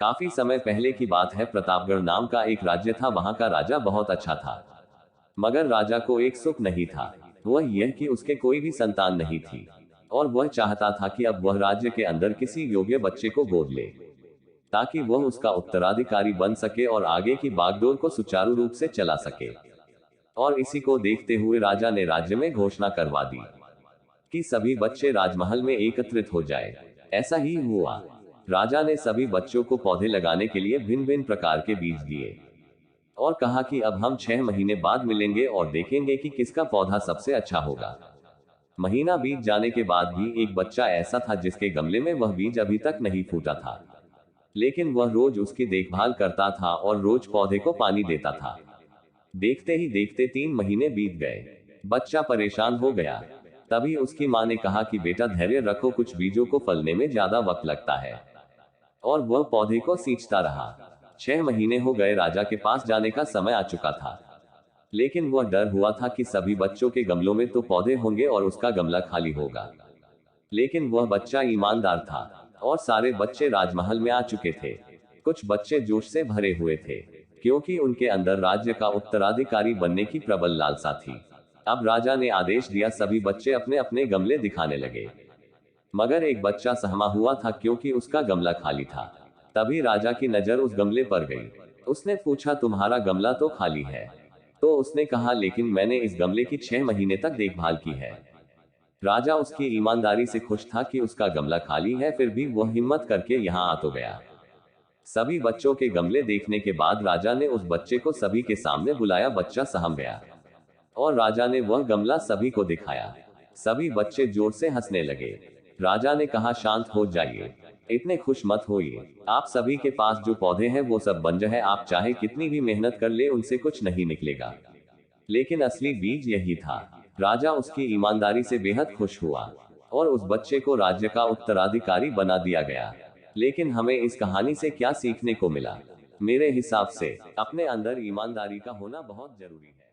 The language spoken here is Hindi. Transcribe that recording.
काफी समय पहले की बात है। प्रतापगढ़ नाम का एक राज्य था। वहां का राजा बहुत अच्छा था, मगर राजा को एक सुख नहीं था। वह यह कि उसके कोई भी संतान नहीं थी, और वह चाहता था कि अब वह राज्य के अंदर किसी योग्य बच्चे को गोद ले, ताकि वह उसका उत्तराधिकारी बन सके और आगे की बागडोर को सुचारू रूप से चला सके। और इसी को देखते हुए राजा ने राज्य में घोषणा करवा दी कि सभी बच्चे राजमहल में एकत्रित हो जाए। ऐसा ही हुआ। राजा ने सभी बच्चों को पौधे लगाने के लिए भिन्न भिन्न प्रकार के बीज दिए और कहा कि अब हम 6 महीने बाद मिलेंगे और देखेंगे कि किसका पौधा सबसे अच्छा होगा। महीना बीत जाने के बाद भी एक बच्चा ऐसा था जिसके गमले में वह बीज अभी तक नहीं फूटा था, लेकिन वह रोज उसकी देखभाल करता था और रोज पौधे को पानी देता था। देखते ही देखते 3 महीने बीत गए। बच्चा परेशान हो गया। तभी उसकी माँ ने कहा कि बेटा धैर्य रखो, कुछ बीजों को फलने में ज्यादा वक्त लगता है। और वह पौधे को सींचता रहा। 6 महीने हो गए। राजा के पास जाने का समय आ चुका था, लेकिन वह डर हुआ था कि सभी बच्चों के गमलों में तो पौधे होंगे और उसका गमला खाली होगा। लेकिन वह बच्चा ईमानदार था और सारे बच्चे राजमहल में आ चुके थे। कुछ बच्चे जोश से भरे हुए थे, क्योंकि उनके अंदर राज्य का उत्तराधिकारी बनने की प्रबल लालसा थी। अब राजा ने आदेश दिया, सभी बच्चे अपने अपने गमले दिखाने लगे। मगर एक बच्चा सहमा हुआ था क्योंकि उसका गमला खाली था। तभी राजा की नजर उस गमले पर गई। उसने पूछा, तुम्हारा गमला तो खाली है। तो उसने कहा, लेकिन मैंने इस गमले की 6 महीने तक देखभाल की है। राजा उसकी ईमानदारी से खुश था कि उसका गमला खाली है, फिर भी वह हिम्मत करके यहाँ आ तो गया। सभी बच्चों के गमले देखने के बाद राजा ने उस बच्चे को सभी के सामने बुलाया। बच्चा सहम गया और राजा ने वह गमला सभी को दिखाया। सभी बच्चे जोर से हंसने लगे। राजा ने कहा, शांत हो जाइए, इतने खुश मत होइए। आप सभी के पास जो पौधे हैं वो सब बंजर है। आप चाहे कितनी भी मेहनत कर ले, उनसे कुछ नहीं निकलेगा। लेकिन असली बीज यही था। राजा उसकी ईमानदारी से बेहद खुश हुआ और उस बच्चे को राज्य का उत्तराधिकारी बना दिया गया। लेकिन हमें इस कहानी से क्या सीखने को मिला? मेरे हिसाब से अपने अंदर ईमानदारी का होना बहुत जरूरी है।